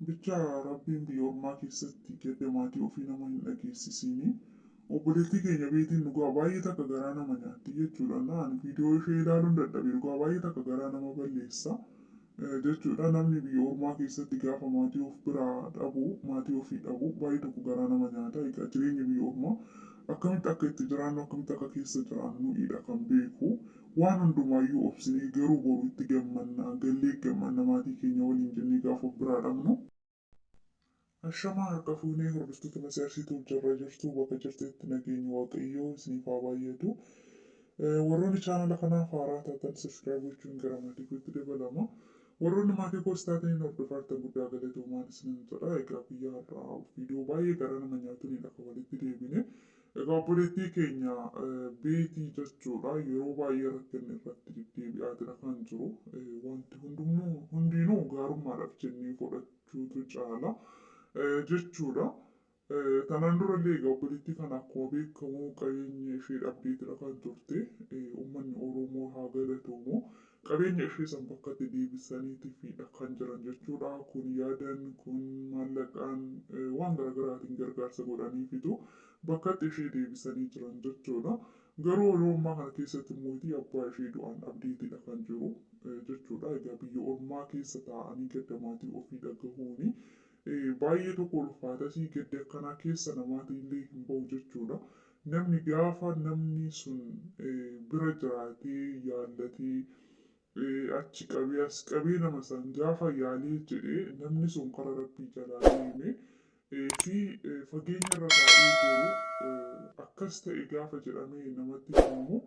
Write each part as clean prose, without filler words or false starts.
Bicha rabbiin biyya ormaa keessatti gadda maatii ofii nama hin dhageessisiini. Obboleettii keenya beetiin dhugaa baay'ee takka garaa nama nyaatti jechuudha. Naan viidiyoo ishee ilaaluun dadhabee dhugaa baay'ee takka garaa nama balleessa jechuudha. Namni biyya ormaa keessatti gaafa maatii of biraa dhabu, maatii ofii dhabu baay'ee tokko garaa nama nyaata. Egaa jireenya biyya ormaa akkamitti akka itti jiraannu akkamitti akka keessa jiraannuudha kan beeku. Waan hundumaayyuu obsinee garuu boru itti gammanna gallee gammanna maatii keenya waliin jennee gaafa of biraa dhabnu. Ashamaa harka fuunee hordoftoota masaarsituu jirra jirtu bakka jirtetti nageenya waaqayyoo isiniif haa baay'atu. Warroonni chaanala kanaaf haaraa taatan sabiskiraayib gochuun gara maatii kootti dabalama. Warroonni maatii koos taatanii hordofaa guddaa galatoomaa isiniin jedha. Egaa guyyaa har'aa viidiyoo baay'ee garaa nama nyaatuun akka walitti deebine. Egaa obboleettii keenya beetii jechuudha yeroo baay'ee rakkinni irratti deddeebi'aatira kan jiru. Wanti hundinuu gaarummaadhaaf jennee fudhachuutu caala. Jechuudha. Kanaan durallee egaa obboleettii kana akkuma beekamu qabeenya ishee dhabdeetira kan turte. Uummanni Oromoo haa galatoomu. Qabeenya ishee san bakkatti deebisaniitiifidha kan jiran jechuudha. Kun yaadan kun maallaqaan waan garaagaraatiin gargaarsa godhaniifitu bakkatti ishee deebisanii jiran jechuudha. Garuu yeroo ammaa kana keessatti mootii abbaa ishee du'aan dhabdeetidha kan jiru jechuudha. Egaa biyya ormaa keessa taa'anii gadda maatii ofii dhagahuuni. Baay'ee tokko ulfaatasii gadda akkanaa keessa namaatii illee hin bahu jechuudha. Namni gaafa namni sun bira jiraatee yaallatee achi qabee as qabee nama san gaafa yaalee jedhee namni sun karaa rabbii jalaa deeme fi fageenya irra taa'ee jiru akkas ta'e gaafa jedhamee namatti himamu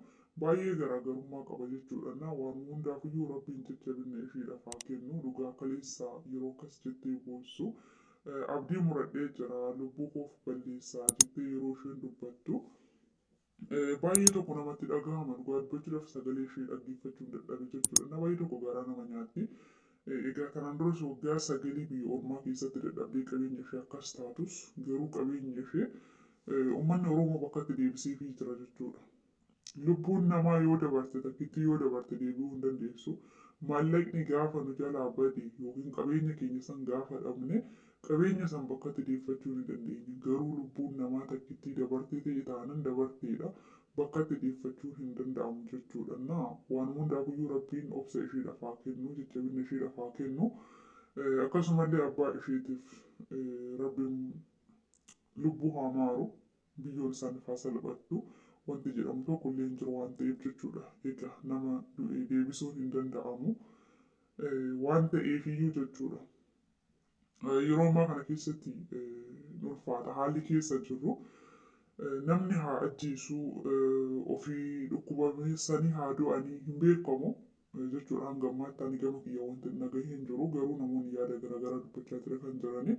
baay'ee garaagarummaa qaba jechuudha. Waan hundaafiyyuu rabbiin jajjabina isheedhaaf haa kennu dhugaa kaleessa yeroo akkas jettee boossu abdii muradhee jira lubbuu koof balleessaa jettee yeroo isheen dubbattu baay'ee tokko namatti dhagahama dhugaa dubbachuudhaaf sagalee ishee dhaggeeffachuun dadhabe jechuudha. Baay'ee tokko garaa nama nyaatti. Egaa kanaan duras waggaa sagalii biyya ormaa keessatti dadhabdee qabeenya ishee akkas taatus garuu qabeenya ishee uummanni Oromoo bakkatti deebiseefii jira jechuudha. Lubbuun namaa yoo dabarte takkitti yoo dabarte deebi'uu hin dandeessu. Maallaqni gaafa nu jalaa bade yookiin qabeenya keenya san gaafa dhabne qabeenya san bakkatti deeffachuu ni dandeenya. Garuu lubbuun namaa takkitti dabartee ta'e taanaan dabarteedha. Bakkatti deeffachuu hin danda'amu jechuudha. Waan hundaafiyyuu rabbiin obsa isheedhaaf haa kennu, jajjabina isheedhaaf haa kennu. Akkasumallee abbaa isheetiif rabbiin lubbuu haa maaru, biyyoon isaaniif haa salphattu. Wanti jedhamu tokko illee hin jiru waan ta'eef jechuudha. Egaa nama du'e deebisuun hin danda'amu waan ta'eefiyyuu jechuudha. Yeroo ammaa kana keessatti ulfaata haalli keessa jirru namni haa ajjeesuu ofii dhukkubameessanii haa du'anii hin beekamu jechuudha. Hanga ammaatti ani gama kiyya wanti nagahee hin jiru garuu namoonni yaada garaagaraa dubbachaa ture kan jirani.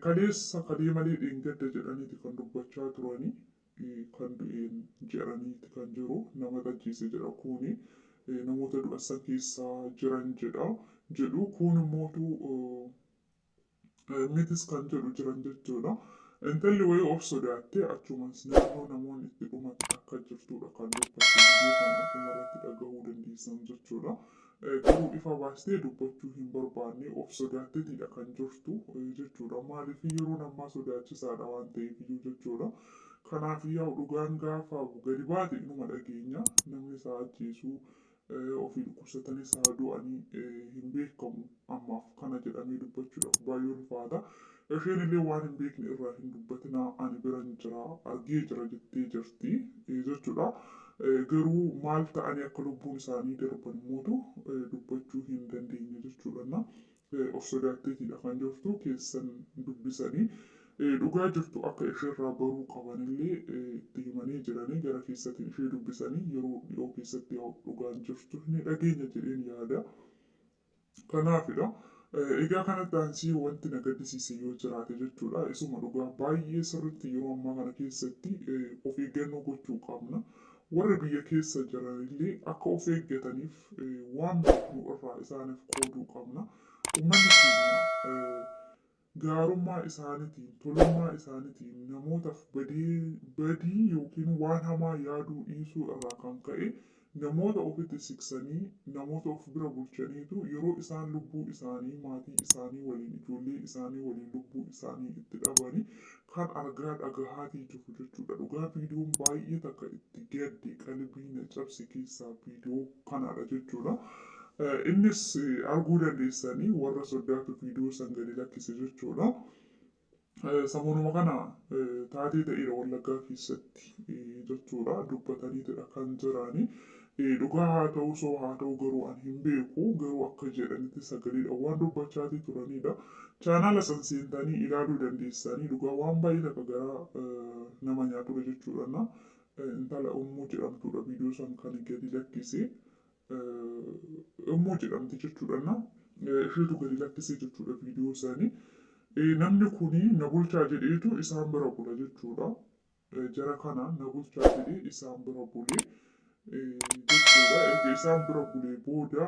Kaleessa kalee malee dheengadda jedhaniiti kan dubbachaa turani. Kan du'een jedhaniiti kan jiru nama ajjeese jedha kuni namoota du'assan keessa jiran jedhu kun immootu mitis kan jedhu jiran jechuudha. Intalli wayii of sodaattee achumas naannoo namoonni itti dhuman akka jirtudha kan dubbatu biyya kana dhumarratti dhagahuu dandeessan jechuudha. Garuu ifa baastee dubbachuu hin barbaanne of sodaatteetidha kan jirtu jechuudha. Maaliif yeroon ammaa sodaachisaadha waan ta'eefiyyuu jechuudha. Kanaaf yaa dhugaan gaafa gadi baate inuma dhageenya namni isaa ajjeesuu ofii dhukkubsatanis haa du'anii hin beekamu ammaaf kana jedhamee dubbachuudhaaf baay'ee ulfaata. Isheen illee waan hin beekne irraa hin dubbatinaa ani biran jira argee jira jettee jirti jechuudha. Garuu maal ta'anii akka lubbuun isaanii darban mootu dubbachuu hin dandeenye jechuudha. Of sodaatteetidha kan jirtu keessan dubbisanii. Dhugaa jirtu akka isheerraa baruu qabanillee itti himanii jiranii gara keessatiin ishee dubbisanii yeroo dhiyoo keessatti dhugaan jirtu ni dhageenya jedheen yaada. Kanaafidha. Egaa kanatti aansii wanti na gaddisiise yoo jiraate jechuudha. Isuma dhugaa baay'ee sirriitti yeroo ammaa kana keessatti of eeggannoo gochuu qabna. Warri biyya keessa jiranillee akka of eeggataniif waan beeknu irraa isaaniif qooduu qabna. Uummanni keenya gaarummaa isaaniitiin tolummaa isaaniitiin namootaaf badii yookiin waan hamaa yaaduu dhiisuu irraa kan ka'e namoota ofitti siqsanii namoota of bira bulchaniitu yeroo isaan lubbuu isaanii maatii isaanii waliin ijoollee isaanii waliin lubbuu isaanii itti dhabanii kan argaa dhagahaatii jiru jechuudha. Dhugaa viidiyoon baay'ee takka itti gadde qalbii na cabse keessaa viidiyoo kanadha jechuudha. Innis arguu dandeessanii warra sodaatu viidiyoo san gadi lakkise jechuudha. Samoonuma kana taatee ta'eera Wallaggaa keessatti jechuudha dubbataniitidha kan jirani. Dhugaa haa ta'u soo haa ta'u garuu ani hin beeku garuu akka jedhanitti sagaleedha waan dubbachaatii turanidha. Chaanaala san seentanii ilaaluu dandeessanii dhugaa waan baay'ee takka garaa nama nyaatudha jechuudha. Intala Ummuu jedhamtudha viidiyoo san kan gadi lakkise. Ummuu jedhamti jechuudha. Isheetu gadi lakkise jechuudha viidiyoo sanii. Namni kuni na bulchaa jedheetu isaan bira bula jechuudha. Jara kana na bulchaa jedhee isaan bira bulee jechuudha. Erga isaan bira bulee booda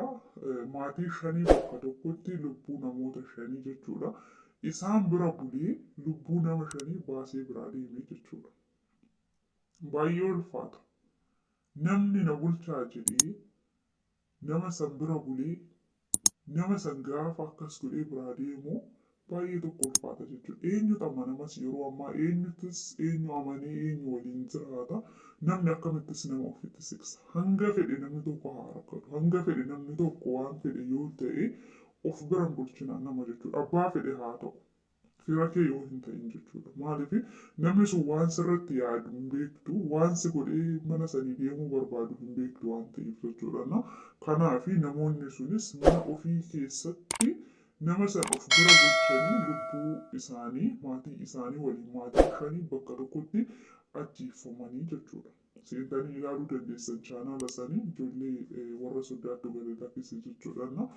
maatii shanii bakka tokkotti lubbuu namoota shanii jechuudha. Isaan bira bulee lubbuu nama shanii baasee biraa deeme jechuudha. Baay'ee ulfaata. Namni na bulchaa jedhee nama san bira bulee nama san gaafa akkas godhee biraa deemu baay'ee tokko ulfaata jechuudha. Eenyutu amanamas yeroo ammaa eenyutus eenyu amanee eenyu waliin jiraata. Namni akkamittis nama ofitti siqsa. Hanga fedhe namni tokko haa rakkatu. Hanga fedhe namni tokko waan fedhe yoo ta'e of biran bulchina nama jechuudha. Abbaa fedhe haa ta'u. Fira kee yoo hin ta'in jechuudha. Maaliif namni sun waan sirratti yaadu hin beektu waan si godhee mana sanii deemuu barbaadu hin beektu waan ta'eef jechuudha. Kanaaf namoonni sunis mana ofii keessatti nama san of bira bulchanii lubbuu isaanii maatii isaanii waliin maatii shanii bakka tokkotti ajjeeffamanii jechuudha. Seentanii ilaaluu dandeessan chaanaala sanii ijoollee warra sodaattu gadi lakkise jechuudha.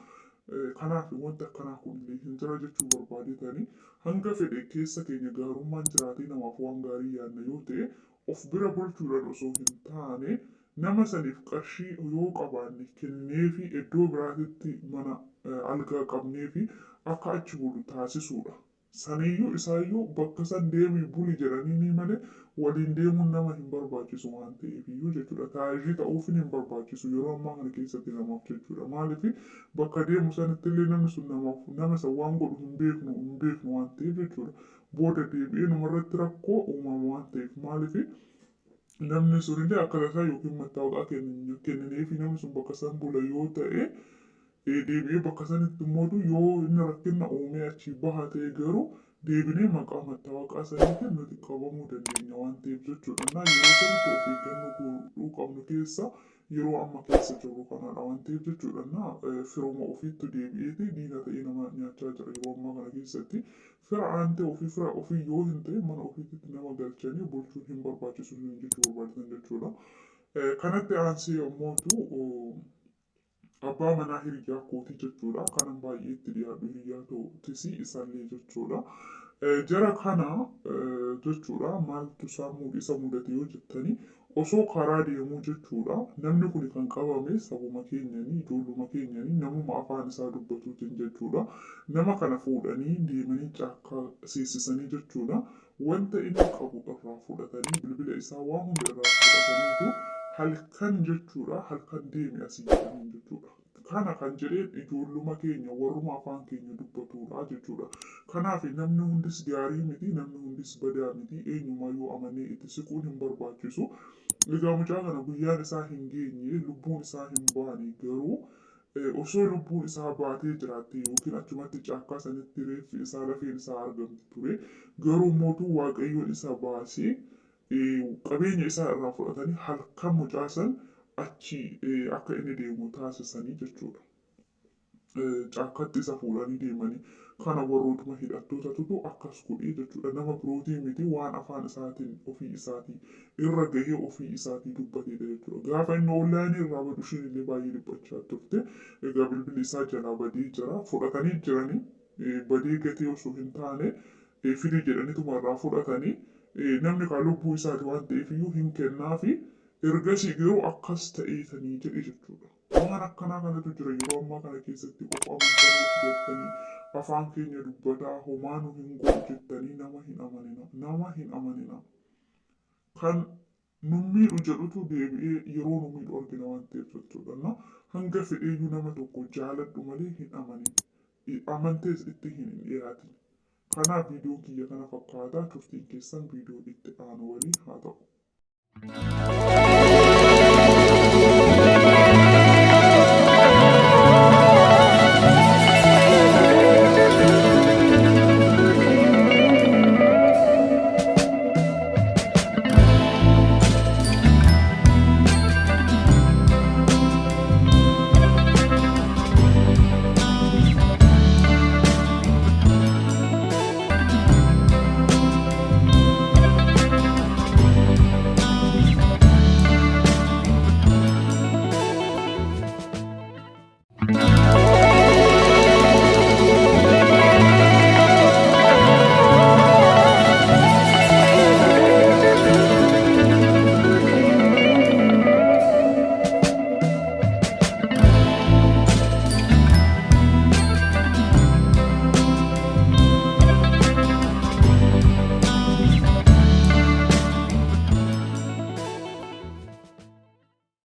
Kanaaf wanta akkanaa kunillee hin jira jechuu barbaadetanii hanga fedhe keessa keenya gaarummaan jiraatee namaaf waan gaarii yaadna yoo ta'e of bira bulchuudhaan osoo hin taane nama saniif qarshii yoo qabaanne kenneefi iddoo biraatitti mana algaa qabneefi akka achi bulu taasisuudha. Saniyyuu isaayyuu bakka san deemii buli jedhanii malee waliin deemuun nama hin barbaachisu waan ta'eefiyyuu jechuudha. Taa'ee ta'uufin hin barbaachisu yeroo ammaa kana keessatti namaaf jechuudha. Maaliif bakka deemu sanittillee namni sun nama san waan godhu hin beeknu waan ta'eef jechuudha. Booda deebi'ee namarratti rakkoo uumama waan ta'eef maaliif namni sunillee akka tasaa yookiin mattaawaqaa kennineefi namni sun bakka san bula yoo ta'e deebi'ee bakka sanitti immoo yoo inni rakkina uumee achii bahaa ta'e garuu deebinee maqaa mattaawaqaa saniitiin nuti qabamuu dandeenya waan ta'eef jechuudha. Yeroo sanitti of eeggannoo godhuu qabnu keessa yeroo amma keessa jiru kanadha waan ta'eef jechuudha. Firuma ofiitti deebi'eeti diina ta'ee nama nyaachaa jira yeroo ammaa kana keessatti. Fira aantee ofii fira ofii yoo hin ta'e mana ofiitti nama galchanii bulchuun hin barbaachisu jechuu barbaadan jechuudha. Kanatti aansee yommuutu abbaa manaa hiriyaa kootii jechuudha. Kanan baay'ee itti dhiyaatu hiriyaa ta'uutis isaallee jechuudha. Jara kana jechuudha maaltu isa mudate yoo jettanii osoo karaa deemuu jechuudha. Namni kun kan qabame sabuma keenyanii ijoolluma keenyanii namuma afaan isaa dubbatuutiin jechuudha. Nama kana fuudhanii deemanii caakkaa seensisanii jechuudha. Wanta inni qabu irraa fudhatanii bilbila isaa waan hunda irraa fudhataniitu halkan jechuudha halkan deeme asii jedhanii jechuudha. Kana kan jedheen ijoolluma keenya warruma afaan keenya dubbatudha jechuudha. Kanaaf namni hundis gaarii miti namni hundis badaa miti eenyumayyuu amanee itti siquun hin barbaachisu. Egaa mucaa kana guyyaan isaa hin geenye lubbuun isaa hin baane garuu osoo lubbuun isaa baatee jiraatte yookiin achumatti caakkaa sanitti reeffi isaa lafeen isaa argamti ture garuu mootuu waaqayyoon isa baasee qabeenya isaa irraa fudhatanii halkan mucaa san achi akka inni deemu taasisanii jechuudha. Caakkatti isa fuudhanii deemanii kana warrootuma hidhattootatu akkas godhee jechuudha. Nama birootii miti waan afaan isaatiin ofii isaatii irra gahee ofii isaatii dubbateedha jechuudha. Gaafa inni onlaayinii irraa badu isheen illee baay'ee dhiphachaa turte. Egaa bilbilli isaa jalaa badee jira. Fudhatanii jiranii badee gatee osoo hin taane fidii jedhaniituma irraa fudhatanii namni kan lubbuu isaati waan ta'eef iyyuu hin kennaafi ergasii garuu akkas ta'eetanii jedhe jechuudha. Waan akkanaa kanatu jira yeroo ammaa kana keessatti of amantanii jettanii afaan keenya dubbataa homaa nu hin godhu jettanii nama hin amanina. Kan Nummiidhu jedhutu deebi'ee yeroo nummiidhu argina waan ta'eef jechuudha. Hanga fedheeyyuu nama tokko jaaladhu malee hin amanin. Amantees itti hin dhiyaatin. Kanaaf viidiyoon kiyya kana fakkaata. Turtiin keessan viidiyoo itti aanu waliin haa ta'u.